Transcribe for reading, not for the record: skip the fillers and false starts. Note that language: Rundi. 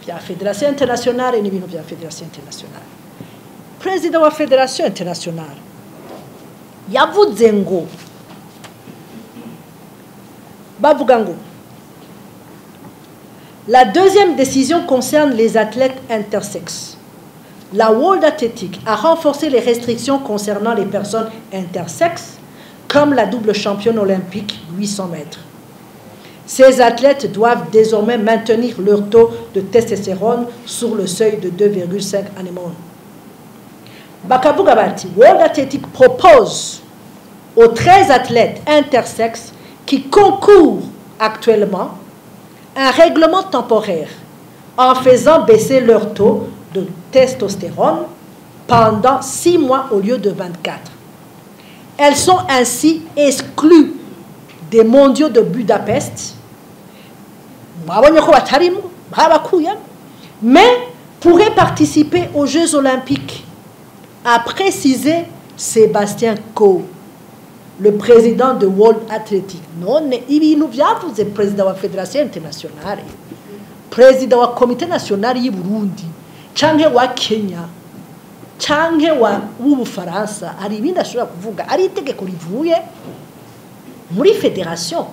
bya Fédération internationale n'ibintu bya Fédération internationale. Président wa Fédération internationale yavuze ngo bavuga ngo la deuxième décision concerne les athlètes intersexes. La World Athletics a renforcé les restrictions concernant les personnes intersexes, comme la double championne olympique 800 mètres. Ces athlètes doivent désormais maintenir leur taux de testostérone sur le seuil de 2,5 anémone. Bakabuga Bati, World Athletics propose aux 13 athlètes intersexes qui concourent actuellement un règlement temporaire en faisant baisser leur taux de testostérone pendant 6 mois au lieu de 24. Elles sont ainsi exclues des mondiaux de Budapest, mais pourraient participer aux Jeux olympiques, a précisé Sébastien Coe, le président de World Athletics. Non, il nous vient vous êtes président de la Fédération internationale, président du Comité national du Burundi, canke wa Kenya, canke wa w'Ubufaransa, ari ibindi ashobora kuvuga ari itegeko rivuye muri fédération.